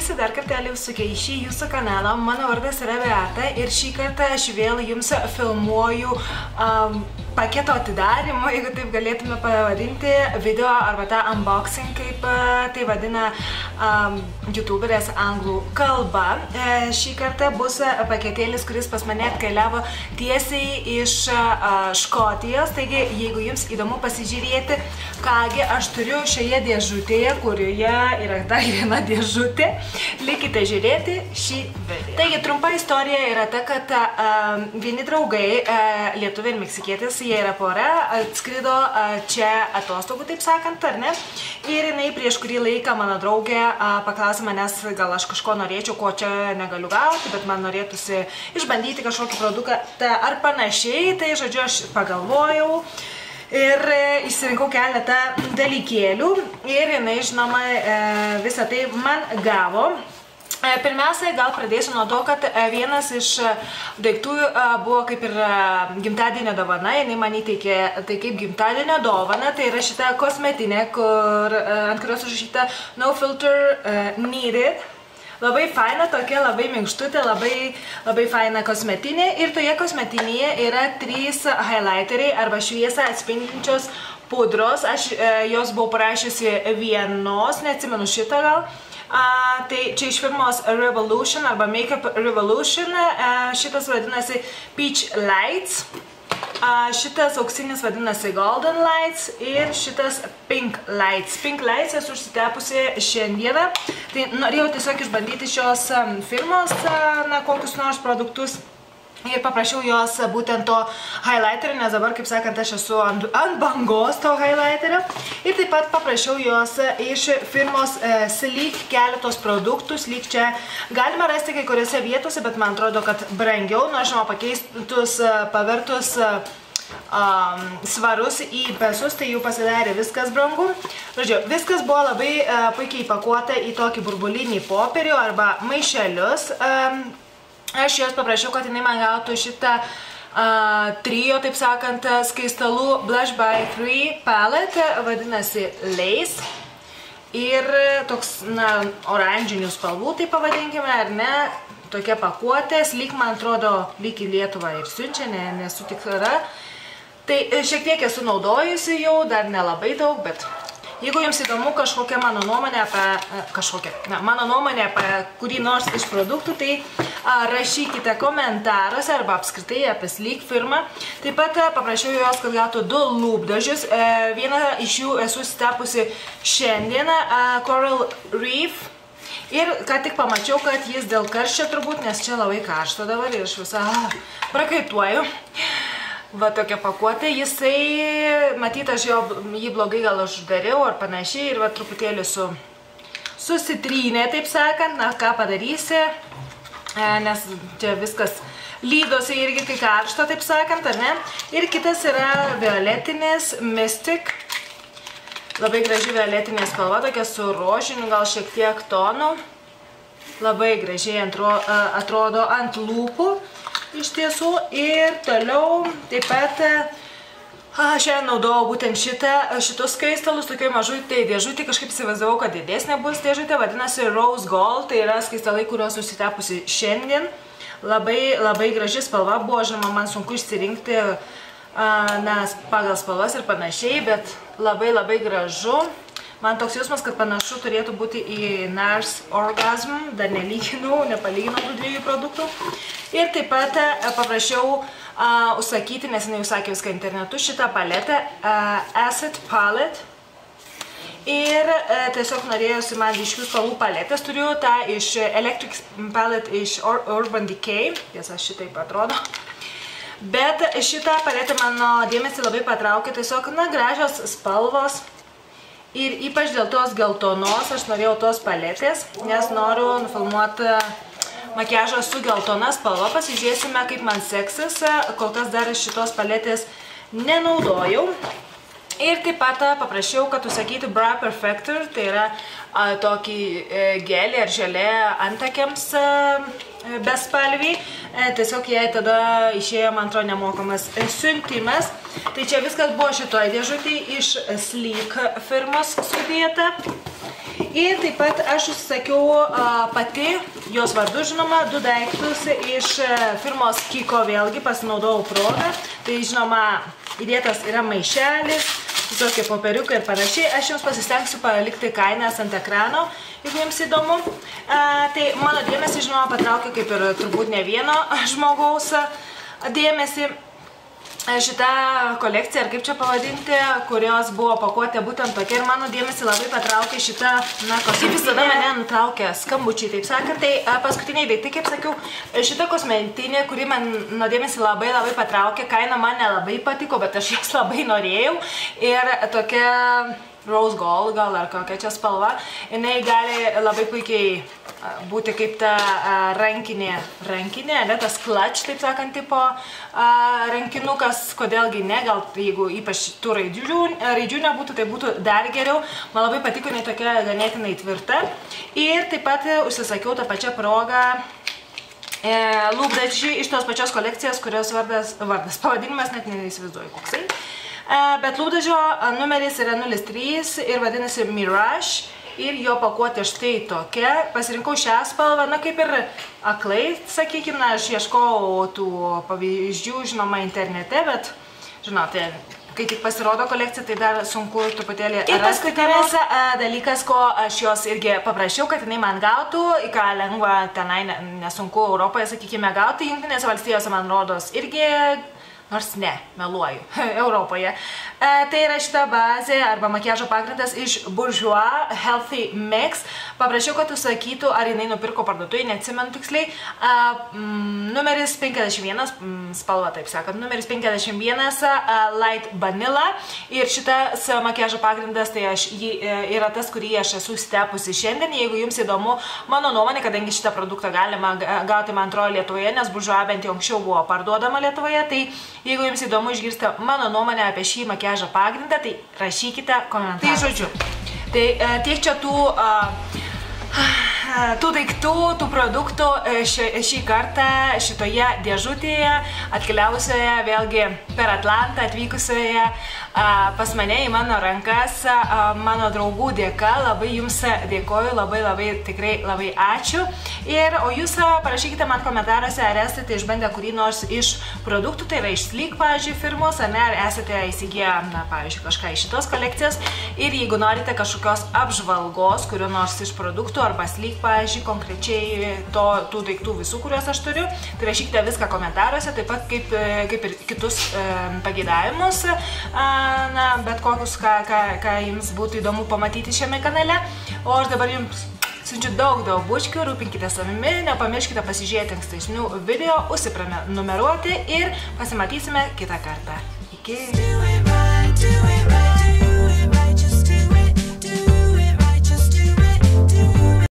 Sveiki, dar kartelį užsukę į šį jūsų kanalą. Mano vardas yra Beata ir šį kartą aš vėl jums filmuoju paketo atidarimą, jeigu taip galėtume pavadinti, video arba tą unboxing, kaip tai vadina youtuberės anglų kalba. Šį kartą bus paketėlis, kuris pas mane atkeliavo tiesiai iš Škotijos, taigi jeigu jums įdomu pasižiūrėti, kągi aš turiu šioje dėžutėje, kurioje yra dar viena dėžutė, likite žiūrėti šį video. Taigi trumpa istorija yra ta, kad vieni draugai, lietuviai ir meksikietis, jie yra pora, atskrido čia atostogų, taip sakant, ar ne? Ir jinai prieš kurį laiką mano draugė paklausė manęs, gal aš kažko norėčiau, ko čia negaliu gauti, bet man norėtųsi išbandyti kažkokį produktą ar panašiai. Tai, žodžiu, aš pagalvojau ir išsirinkau keletą dalykėlių ir jinai, žinoma, visą tai man gavo. Pirmiausia, gal pradėsiu nuo to, kad vienas iš daiktų buvo kaip ir gimtadienio dovana, jinai man įteikė tai kaip gimtadienio dovana, tai yra šita kosmetinė, ant kurios užrašyta No Filter Needed. Labai faina tokia, labai minkštutė, labai faina kosmetinė ir toje kosmetinėje yra 3 highlighteriai arba šviesą atspindinčios pudros. Aš jos buvau parašiusi vienos, neatsimenu šitą gal. Tai čia iš firmos Revolution arba Makeup Revolution, šitas vadinasi Peach Lights, šitas auksinis vadinasi Golden Lights ir šitas Pink Lights. Pink Lights esu užsitepusi šiandieną, tai norėjau tiesiog išbandyti šios firmos kokius nors produktus. Ir paprašiau jos būtent to highlighterio, nes dabar, kaip sakant, aš esu ant bangos to highlighterio. Ir taip pat paprašiau jos iš firmos Sleek keletos produktų. Sleek čia galima rasti kai kuriuose vietose, bet man atrodo, kad brangiau. Nu, žinoma, pakeistus, pavertus svarus į pesus, tai jau pasidarė viskas brangu. Žodžiu, viskas buvo labai puikiai įpakuota į tokį burbulinį popierių arba maišelius. Aš jos paprašiau, kad jinai man gautų šitą trio, taip sakant, skaistalų Blush by 3 palette, vadinasi Lace. Ir toks, oranžinių spalvų, tai pavadinkime, ar ne, tokia pakuotės, lyg man atrodo, lyg į Lietuvą ir siunčia, nesu tikra. Tai šiek tiek esu naudojusi jau, dar nelabai daug, bet jeigu jums įdomu kažkokia mano nuomonė apie kurį nors iš produktų, tai rašykite komentaruose arba apskritai apie Sleek firmą. Taip pat paprašiau jos, kad gautų 2 lūpdažius. Vieną iš jų esu stepusi šiandieną, Coral Reef. Ir ką tik pamačiau, kad jis dėl karščio turbūt, nes čia labai karšta dabar ir aš visą prakaituoju. Va tokia pakuotė, jisai, matyt, aš jį blogai gal uždariau ar panašiai ir va truputėlį susitrynė, taip sakant, ką padarysi, nes čia viskas lydosi irgi kai karšta, taip sakant, ar ne? Ir kitas yra violetinis Mystic, labai graži violetinė spalva, tokia su rožiniu, gal šiek tiek tonų, labai gražiai atrodo ant lūpų. Iš tiesų, ir toliau taip pat šiandien naudojau būtent šitus skaistalus, tokioj mažutė dėžutė, kažkaip įsivaizdavau, kad didesnė bus dėžutė, vadinasi Rose Gold, tai yra skaistalai, kuriuos susitepusi šiandien. Labai graži spalva buvo, žinoma, man sunku išsirinkti pagal spalvas ir panašiai, bet labai gražu. Man toks jausmas, kad panašu turėtų būti į Nars Orgasm, dar nepalyginau tų 2 produktų. Ir taip pat paprašiau užsakyti, nes jinai užsakė viską internetu, šitą paletę, Acid Palette. Ir tiesiog norėjusi man ryškių spalvų paletės, turiu tą iš Electric Palette iš Urban Decay, tiesa šitaip atrodo. Bet šitą paletę mano dėmesį labai patraukė, tiesiog, gražios spalvos. Ir ypač dėl tos geltonos aš norėjau tos paletės, nes noriu nufilmuoti makiažą su geltona spalva. Pasižiūrėsime, kaip man seksis, kol kas dar šitos paletės nenaudojau. Ir taip pat paprašiau, kad užsakyti Bra Perfector, tai yra tokį gelį ar želė antakiams bespalviai. Tiesiog jai tada išėjo, man atrodo, nemokamas siuntimas. Tai čia viskas buvo šitoj dėžutėj iš Sleek firmos sudėta. Ir taip pat aš užsisakiau pati, jos vardu žinoma, 2 daiktus iš firmos Kiko, vėlgi pasinaudojau progą. Tai žinoma, įdėtas yra maišelis, visokie popieriukai ir panašiai. Aš jums pasistengsiu palikti kainas ant ekrano, jeigu jums įdomu. Tai mano dėmesį, žinoma, patraukė kaip ir turbūt ne vieno žmogaus dėmesį. Šita kolekcija, ar kaip čia pavadinti, kurios buvo pakuotė būtent tokia ir mano dėmesį labai patraukė šita, na, kaip visada mane nutraukė skambučiai, taip sakant, tai paskutiniai daiktai, kaip sakiau, šita kosmetinė, kuri man nuo dėmesį labai patraukė, kaina man nelabai patiko, bet aš jos labai norėjau ir tokia rose gold gal ar kokia čia spalva, jinai gali labai puikiai būti kaip ta rankinė, ne, tas clutch, taip sakant, tipo rankinukas, kodėlgi ne, gal jeigu ypač tų raidžių nebūtų, tai būtų dar geriau. Man labai patiko, jinai tokia ganėtinai tvirta. Ir taip pat užsisakiau tą pačią progą lūpdažį iš tos pačios kolekcijos, kurios vardas, pavadinimas net neįsivaizduoju koksai. Bet lūpdažio numeris yra 03 ir vadinasi Mirage. Ir jo pakuotė štai tokia. Pasirinkau šią spalvą, na kaip ir aklai, sakykime, aš ieškojau tų pavyzdžių, žinoma, internete, bet, žinote, kai tik pasirodo kolekcija, tai dar sunku truputėlį rasti. Ir paskutinis dalykas, ko aš jos irgi paprašiau, kad jinai man gautų, į ką lengva tenai nesunku Europoje, sakykime, gauti, Jungtinėse valstijose, man rodos, irgi, nors ne, meluoju, Europoje. Tai yra šita bazė arba makiažo pagrindas iš Bourjois Healthy Mix. Paprašiau, kad užsakytų, ar jinai nupirko parduotuvėje, neatsimenu tiksliai. Numeris 51, spalva taip sakant, numeris 51 Light Vanilla. Ir šitas makiažo pagrindas, tai yra tas, kurį aš esu stepusi šiandien. Jeigu jums įdomu mano nuomonė, kadangi šitą produktą galima gauti, man atrodo, Lietuvoje, nes Bourjois bent jau anksčiau buvo parduodama Lietuvoje, tai jeigu jums įdomu išgirsti mano nuomonę apie šį makiažo pagrindą, tai rašykite komentaruose. Tai žodžiu, tai tiek čia tų daiktų, tų produktų šį kartą šitoje dėžutėje, atkeliausioje vėlgi per Atlantą, atvykusioje pas mane į mano rankas, mano draugų dėka. Labai jums dėkoju, labai tikrai labai ačiū. O jūs parašykite man komentaruose, ar esate išbandę kurį nors iš produktų, tai yra iš Sleek, pavyzdžiui, firmos, ar esate įsigiję, na, pavyzdžiui, kažką iš šitos kolekcijos. Ir jeigu norite kažkokios apžvalgos, kurio nors iš produktų, arba Sleek, pavyzdžiui, konkrečiai tų daiktų visų, kuriuos aš turiu, tai rašykite viską komentaruose, taip pat kaip ir kitus pageidavimus, na, bet kokius, ką jums būtų įdomu pamatyti šiame kanale. O aš dabar jums siunčiu daug bučkių, rūpinkite savimi, nepamirškite pasižiūrėti ankstesnių video, užsiprenumeruoti ir pasimatysime kitą kartą. Iki!